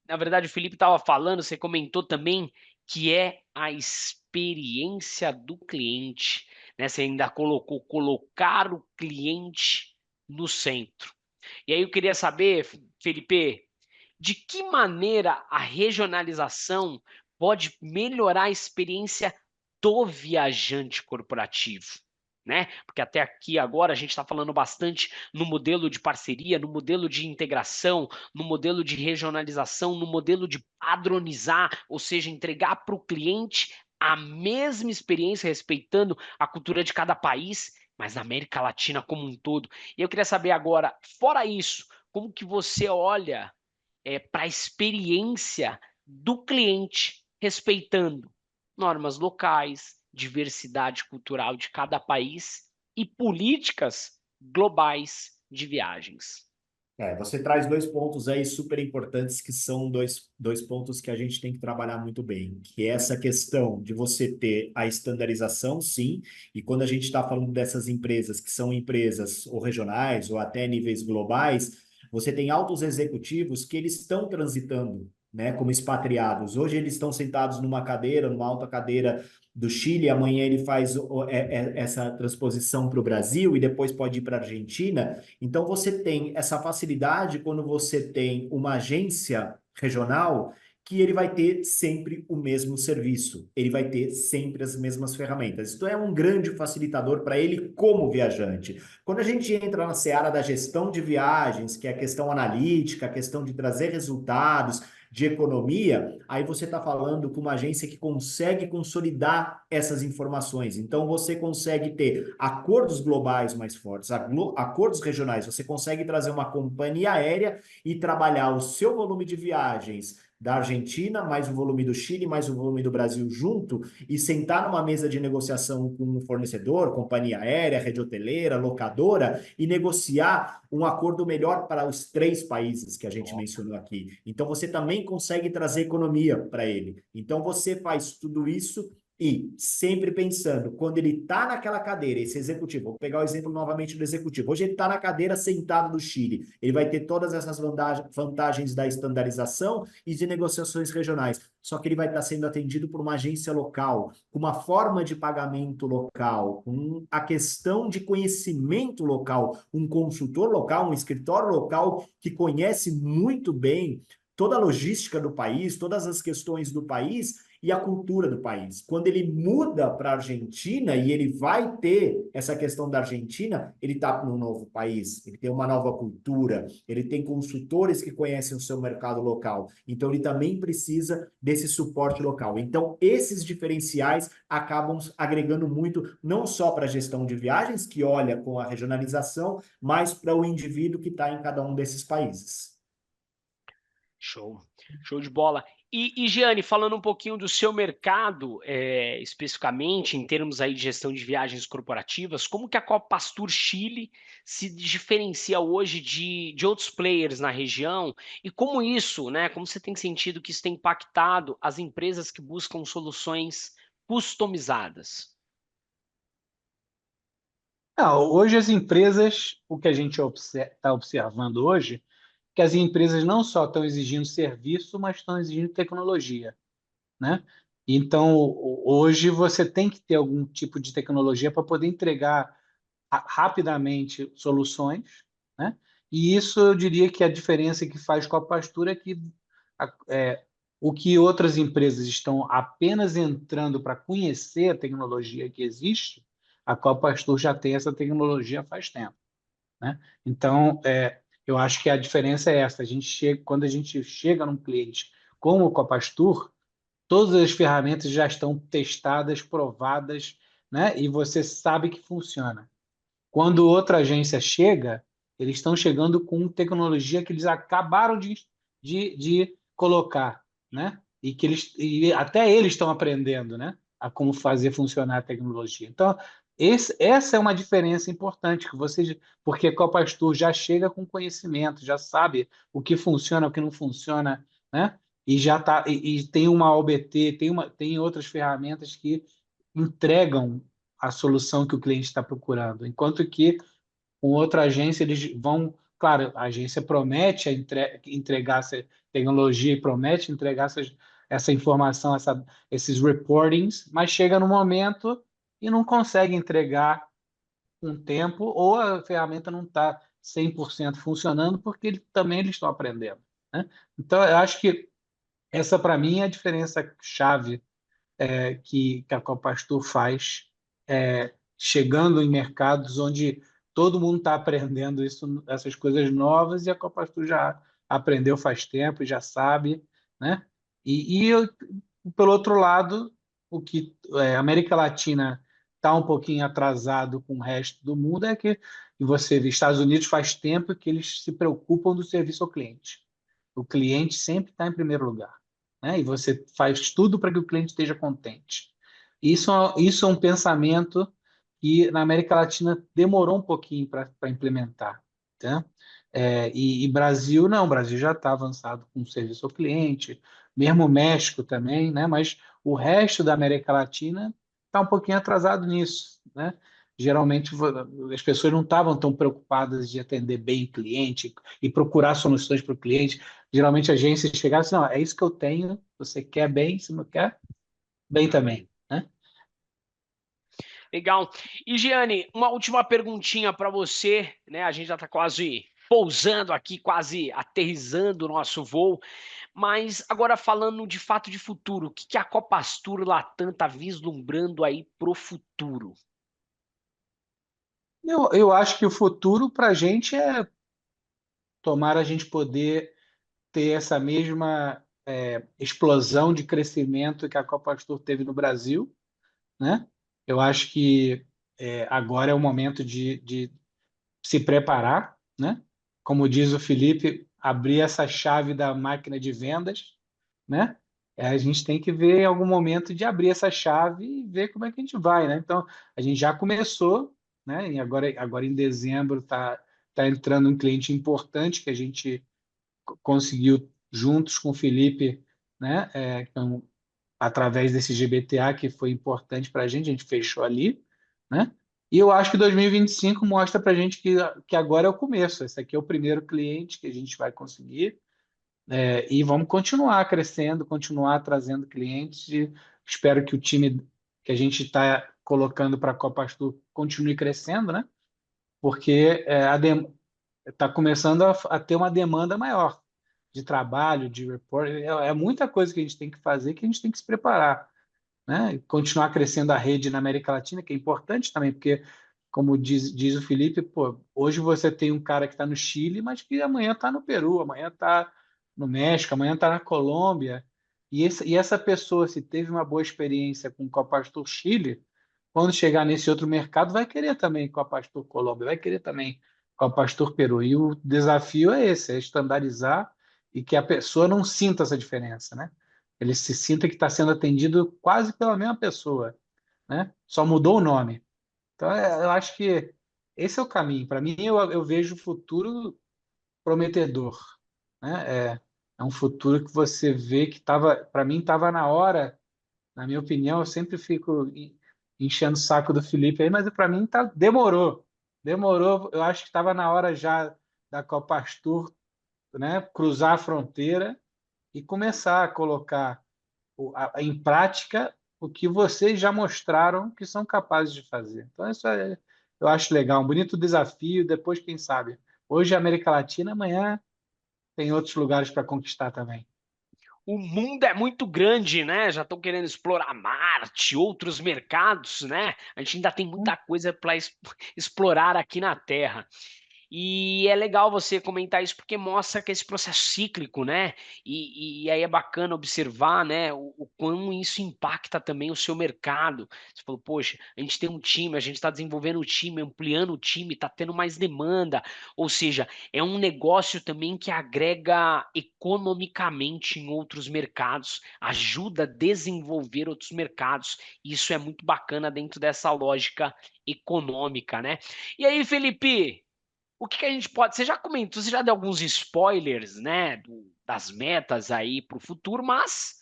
Na verdade, o Felipe estava falando, você comentou também, que é a experiência do cliente, né? Você ainda colocou colocar o cliente no centro. E aí eu queria saber, Felipe, de que maneira a regionalização pode melhorar a experiência do viajante corporativo? Né? Porque até aqui agora a gente está falando bastante no modelo de parceria, no modelo de integração, no modelo de regionalização, no modelo de padronizar, ou seja, entregar para o cliente a mesma experiência, respeitando a cultura de cada país, mas na América Latina como um todo. E eu queria saber agora, fora isso, como que você olha para a experiência do cliente, respeitando normas locais, diversidade cultural de cada país e políticas globais de viagens. Você traz dois pontos aí super importantes, que são dois pontos que a gente tem que trabalhar muito bem, que é essa questão de você ter a estandarização, sim, e quando a gente está falando dessas empresas, que são empresas ou regionais ou até níveis globais, você tem altos executivos que eles estão transitando, né, como expatriados. Hoje eles estão sentados numa cadeira, numa alta cadeira do Chile, amanhã ele faz essa transposição para o Brasil e depois pode ir para a Argentina. Então, você tem essa facilidade quando você tem uma agência regional que ele vai ter sempre o mesmo serviço, ele vai ter sempre as mesmas ferramentas. Isso é um grande facilitador para ele como viajante. Quando a gente entra na seara da gestão de viagens, que é a questão analítica, a questão de trazer resultados, de economia, aí você está falando com uma agência que consegue consolidar essas informações. Então, você consegue ter acordos globais mais fortes, acordos regionais, você consegue trazer uma companhia aérea e trabalhar o seu volume de viagens da Argentina, mais o volume do Chile, mais o volume do Brasil junto, e sentar numa mesa de negociação com um fornecedor, companhia aérea, rede hoteleira, locadora, e negociar um acordo melhor para os três países que a gente mencionou aqui. Então, você também consegue trazer economia para ele. Então, você faz tudo isso e sempre pensando, quando ele está naquela cadeira, esse executivo, vou pegar o exemplo novamente do executivo, hoje ele está na cadeira sentado do Chile, ele vai ter todas essas vantagens da estandarização e de negociações regionais, só que ele vai estar sendo atendido por uma agência local, com uma forma de pagamento local, com a questão de conhecimento local, um consultor local, um escritório local que conhece muito bem toda a logística do país, todas as questões do país, e a cultura do país. Quando ele muda para a Argentina e ele vai ter essa questão da Argentina, ele está num novo país, ele tem uma nova cultura, ele tem consultores que conhecem o seu mercado local, então ele também precisa desse suporte local. Então, esses diferenciais acabam agregando muito, não só para a gestão de viagens, que olha com a regionalização, mas para o indivíduo que está em cada um desses países. Show, show de bola. E Giane, falando um pouquinho do seu mercado, especificamente em termos aí de gestão de viagens corporativas, como que a Copastur Chile se diferencia hoje de outros players na região e como isso, né, como você tem sentido que isso tem impactado as empresas que buscam soluções customizadas? Hoje as empresas, o que a gente está observando hoje, que as empresas não só estão exigindo serviço, mas estão exigindo tecnologia, né? Então, hoje você tem que ter algum tipo de tecnologia para poder entregar rapidamente soluções, né? E isso eu diria que a diferença que faz com a Pastura é que o que outras empresas estão apenas entrando para conhecer a tecnologia que existe, a Copastur já tem essa tecnologia faz tempo, né? Então, eu acho que a diferença é essa. Quando a gente chega num cliente como o Copastur, todas as ferramentas já estão testadas, provadas, né? E você sabe que funciona. Quando outra agência chega, eles estão chegando com tecnologia que eles acabaram de colocar, né? E até eles estão aprendendo, né? A como fazer funcionar a tecnologia. Então, essa é uma diferença importante que vocês, porque a Copastur já chega com conhecimento, já sabe o que funciona, o que não funciona, né? E já tá e tem uma OBT, tem outras ferramentas que entregam a solução que o cliente está procurando. Enquanto que com outra agência eles vão, claro, a agência promete entregar essa tecnologia e promete entregar essa informação, esses reportings, mas chega no momento e não consegue entregar com tempo ou a ferramenta não está 100% funcionando porque também eles estão aprendendo, né? Então, eu acho que essa, para mim, é a diferença chave que a Copastur faz, chegando em mercados onde todo mundo está aprendendo essas coisas novas e a Copastur já aprendeu faz tempo e já sabe, né? Pelo outro lado, a América Latina está um pouquinho atrasado com o resto do mundo é que e você vê, Estados Unidos faz tempo que eles se preocupam do serviço ao cliente. O cliente sempre está em primeiro lugar, né? E você faz tudo para que o cliente esteja contente. Isso é um pensamento que na América Latina demorou um pouquinho para implementar, tá? E Brasil não, o Brasil já está avançado com o serviço ao cliente, mesmo o México também, né? Mas o resto da América Latina está um pouquinho atrasado nisso, né? Geralmente as pessoas não estavam tão preocupadas de atender bem o cliente e procurar soluções para o cliente. Geralmente a agência chegava assim, não, é isso que eu tenho, você quer bem, se não quer, bem também, né? Legal. E Giane, uma última perguntinha para você, né? A gente já está quase pousando aqui, quase aterrissando o nosso voo, mas agora falando de fato de futuro, o que a Copastur Latam está vislumbrando aí pro futuro? Eu acho que o futuro para a gente é tomar a gente poder ter essa mesma explosão de crescimento que a Copa Astur teve no Brasil, né? Eu acho que agora é o momento de se preparar, né? Como diz o Felipe, abrir essa chave da máquina de vendas, né? A gente tem que ver em algum momento de abrir essa chave e ver como é que a gente vai, né? Então, a gente já começou, né? E agora em dezembro tá entrando um cliente importante que a gente conseguiu juntos com o Felipe, né? Então, através desse GBTA que foi importante para a gente fechou ali, né? E eu acho que 2025 mostra para a gente que agora é o começo. Esse aqui é o primeiro cliente que a gente vai conseguir, e vamos continuar crescendo, continuar trazendo clientes. E espero que o time que a gente está colocando para a Copa Astur continue crescendo, né? Porque está começando a ter uma demanda maior. de trabalho, de report, é muita coisa que a gente tem que fazer, que a gente tem que se preparar, né? E continuar crescendo a rede na América Latina, que é importante também, porque, como diz o Felipe, pô, hoje você tem um cara que está no Chile, mas que amanhã está no Peru, amanhã está no México, amanhã está na Colômbia. E essa pessoa, se teve uma boa experiência com o Copastor Chile, quando chegar nesse outro mercado, vai querer também Copastor Colômbia, vai querer também Copastor Peru. E o desafio é esse, é estandarizar e que a pessoa não sinta essa diferença, né? Ele se sinta que está sendo atendido quase pela mesma pessoa, né? Só mudou o nome. Então, eu acho que esse é o caminho. Para mim, eu vejo o futuro prometedor, né? É um futuro que você vê que estava, para mim, estava na hora. Na minha opinião, eu sempre fico enchendo o saco do Felipe aí, mas para mim demorou. Demorou. Eu acho que estava na hora já da Copa Astur, né? Cruzar a fronteira e começar a colocar em prática o que vocês já mostraram que são capazes de fazer. Então, eu acho legal, um bonito desafio. Depois, quem sabe, hoje é América Latina, amanhã tem outros lugares para conquistar também. O mundo é muito grande, né? Já estão querendo explorar Marte, outros mercados, né? A gente ainda tem muita coisa para explorar aqui na Terra. E é legal você comentar isso porque mostra que esse processo cíclico, né? E aí é bacana observar, né? O quão isso impacta também o seu mercado. Você falou, poxa, a gente tem um time, a gente está desenvolvendo o time, ampliando o time, está tendo mais demanda. Ou seja, é um negócio também que agrega economicamente em outros mercados, ajuda a desenvolver outros mercados. Isso é muito bacana dentro dessa lógica econômica, né? E aí, Felipe? O que a gente pode. Você já comentou, você já deu alguns spoilers, né, das metas aí para o futuro, mas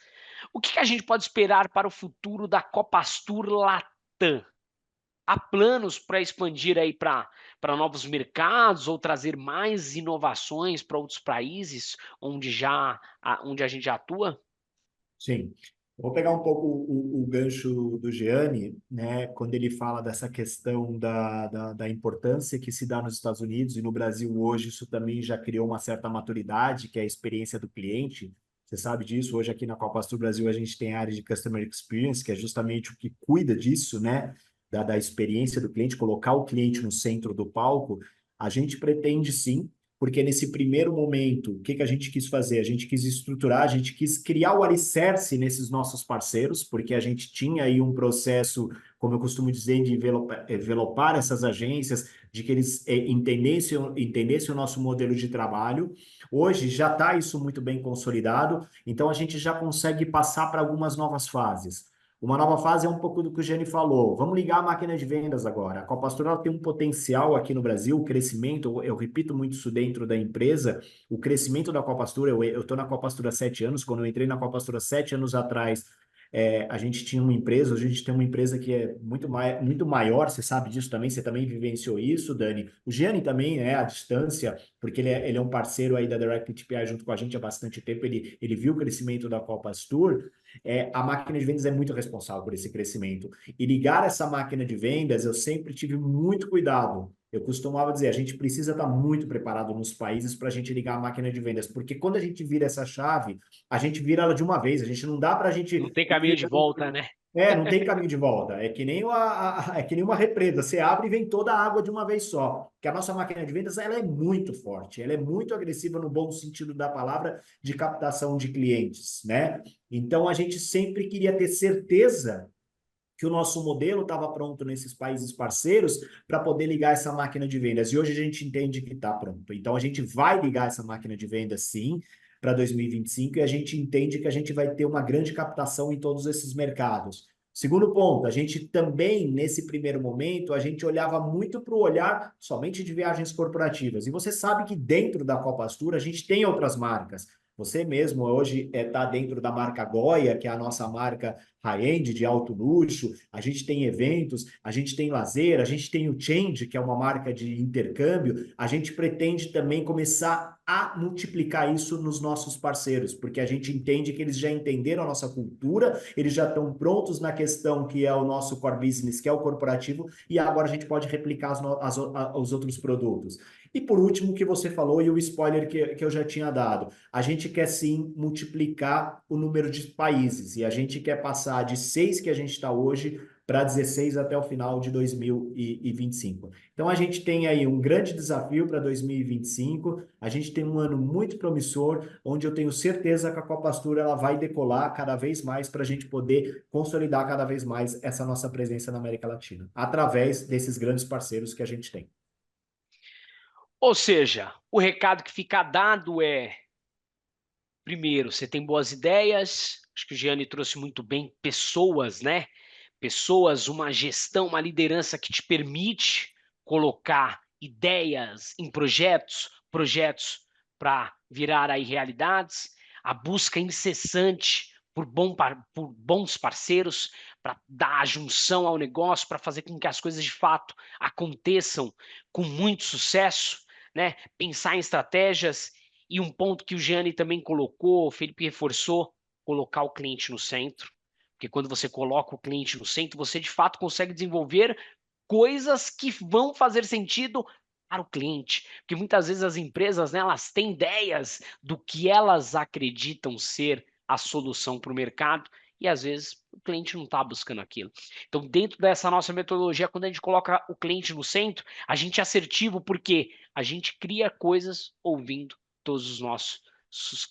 o que a gente pode esperar para o futuro da Copastur Latam? Há planos para expandir aí para novos mercados ou trazer mais inovações para outros países onde a gente já atua? Sim. Eu vou pegar um pouco o gancho do Gianni, né, quando ele fala dessa questão da importância que se dá nos Estados Unidos e no Brasil hoje, isso também já criou uma certa maturidade, que é a experiência do cliente. Você sabe disso, hoje aqui na Copa do Brasil a gente tem a área de Customer Experience, que é justamente o que cuida disso, né, da experiência do cliente, colocar o cliente no centro do palco. A gente pretende sim, porque nesse primeiro momento, o que que a gente quis fazer? A gente quis estruturar, a gente quis criar o alicerce nesses nossos parceiros, porque a gente tinha aí um processo, como eu costumo dizer, de envelopar essas agências, de que eles entendessem o nosso modelo de trabalho. Hoje já está isso muito bem consolidado, então a gente já consegue passar para algumas novas fases. Uma nova fase é um pouco do que o Gianni falou. Vamos ligar a máquina de vendas agora. A Copa Astral tem um potencial aqui no Brasil, o crescimento, eu repito muito isso dentro da empresa, o crescimento da Copa Astura, eu estou na Copa Astura há 7 anos, quando eu entrei na Copa Astura 7 anos atrás, a gente tinha uma empresa, hoje a gente tem uma empresa que é muito maior, você sabe disso também, você também vivenciou isso, Dani. O Gianni também, né, à distância, porque ele é um parceiro aí da Direct TPI junto com a gente há bastante tempo, ele viu o crescimento da Copa Astur, a máquina de vendas é muito responsável por esse crescimento. E ligar essa máquina de vendas, eu sempre tive muito cuidado. Eu costumava dizer, a gente precisa estar muito preparado nos países para a gente ligar a máquina de vendas, porque quando a gente vira essa chave, a gente vira ela de uma vez, a gente não dá para a gente Não tem ir caminho de volta, né? não tem caminho de volta. É que nem é que nem uma represa. Você abre e vem toda a água de uma vez só. Porque a nossa máquina de vendas ela é muito forte, ela é muito agressiva no bom sentido da palavra de captação de clientes, né? Então a gente sempre queria ter certeza que o nosso modelo estava pronto nesses países parceiros para poder ligar essa máquina de vendas. E hoje a gente entende que está pronto. Então a gente vai ligar essa máquina de vendas sim para 2025 e a gente entende que a gente vai ter uma grande captação em todos esses mercados. Segundo ponto, a gente também, nesse primeiro momento, a gente olhava muito para o olhar somente de viagens corporativas. E você sabe que dentro da Copa Astur a gente tem outras marcas. Você mesmo hoje está dentro da marca Goya, que é a nossa marca high-end, de alto luxo, a gente tem eventos, a gente tem lazer, a gente tem o Change, que é uma marca de intercâmbio. A gente pretende também começar a multiplicar isso nos nossos parceiros, porque a gente entende que eles já entenderam a nossa cultura, eles já estão prontos na questão que é o nosso core business, que é o corporativo, e agora a gente pode replicar os outros produtos. E por último, o que você falou e o spoiler que eu já tinha dado, a gente quer sim multiplicar o número de países e a gente quer passar de 6 que a gente está hoje para 16 até o final de 2025. Então a gente tem aí um grande desafio para 2025, a gente tem um ano muito promissor, onde eu tenho certeza que a Copastura ela vai decolar cada vez mais para a gente poder consolidar cada vez mais essa nossa presença na América Latina, através desses grandes parceiros que a gente tem. Ou seja, o recado que fica dado é, primeiro, você tem boas ideias, acho que o Gianni trouxe muito bem, pessoas, né? Pessoas, uma gestão, uma liderança que te permite colocar ideias em projetos para virar aí realidades, a busca incessante por bons parceiros, para dar a junção ao negócio, para fazer com que as coisas de fato aconteçam com muito sucesso, né? Pensar em estratégias e um ponto que o Gianni também colocou, o Felipe reforçou, colocar o cliente no centro. Porque quando você coloca o cliente no centro, você de fato consegue desenvolver coisas que vão fazer sentido para o cliente. Porque muitas vezes as empresas, né, elas têm ideias do que elas acreditam ser a solução para o mercado e às vezes o cliente não está buscando aquilo. Então, dentro dessa nossa metodologia, quando a gente coloca o cliente no centro, a gente é assertivo porque a gente cria coisas ouvindo todos os nossos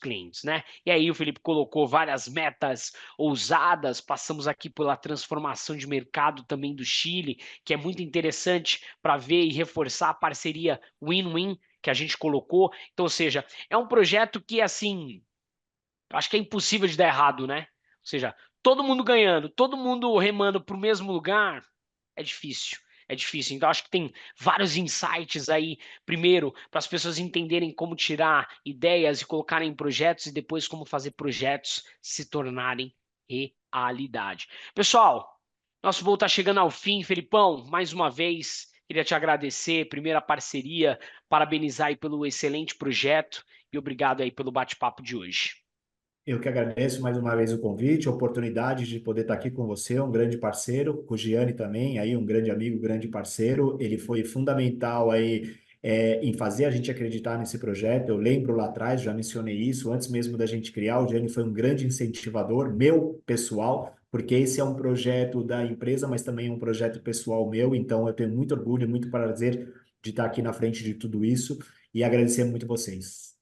clientes, né? E aí o Felipe colocou várias metas ousadas, passamos aqui pela transformação de mercado também do Chile, que é muito interessante para ver e reforçar a parceria win-win que a gente colocou. Então, ou seja, é um projeto que, assim, acho que é impossível de dar errado, né? Ou seja, todo mundo ganhando, todo mundo remando para o mesmo lugar, é difícil. É difícil. Então, acho que tem vários insights aí. Primeiro, para as pessoas entenderem como tirar ideias e colocarem em projetos e depois como fazer projetos se tornarem realidade. Pessoal, nosso voo está chegando ao fim. Felipão, mais uma vez, queria te agradecer. Primeira parceria, parabenizar aí pelo excelente projeto e obrigado aí pelo bate-papo de hoje. Eu que agradeço mais uma vez o convite, a oportunidade de poder estar aqui com você, um grande parceiro, com o Gianni também, aí um grande amigo, grande parceiro. Ele foi fundamental aí em fazer a gente acreditar nesse projeto. Eu lembro lá atrás, já mencionei isso, antes mesmo da gente criar, o Gianni foi um grande incentivador, meu pessoal, porque esse é um projeto da empresa, mas também é um projeto pessoal meu, então eu tenho muito orgulho, muito prazer de estar aqui na frente de tudo isso e agradecer muito vocês.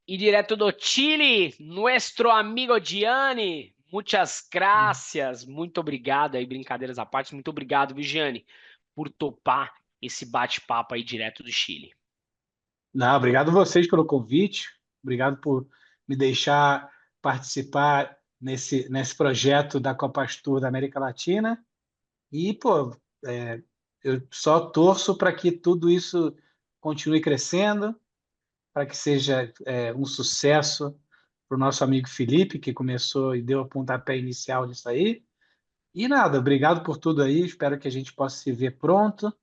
Y direto do Chile, nuestro amigo Gianni, muchas gracias, muito obrigado aí, brincadeiras à parte, muito obrigado, viu, Gianni, por topar esse bate-papo aí direto do Chile. Não, obrigado a vocês pelo convite, obrigado por me deixar participar nesse projeto da Copastur da América Latina. E, pô, eu só torço para que tudo isso continue crescendo, para que seja um sucesso para o nosso amigo Felipe, que começou e deu a pontapé inicial disso aí. E nada, obrigado por tudo aí, espero que a gente possa se ver pronto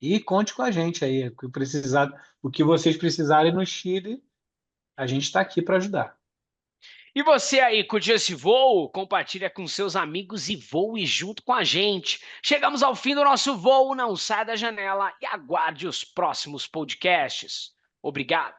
e conte com a gente aí, o que vocês precisarem no Chile, a gente está aqui para ajudar. E você aí, curtiu esse voo? Compartilha com seus amigos e voe junto com a gente. Chegamos ao fim do nosso voo, não saia da janela e aguarde os próximos podcasts. Obrigado.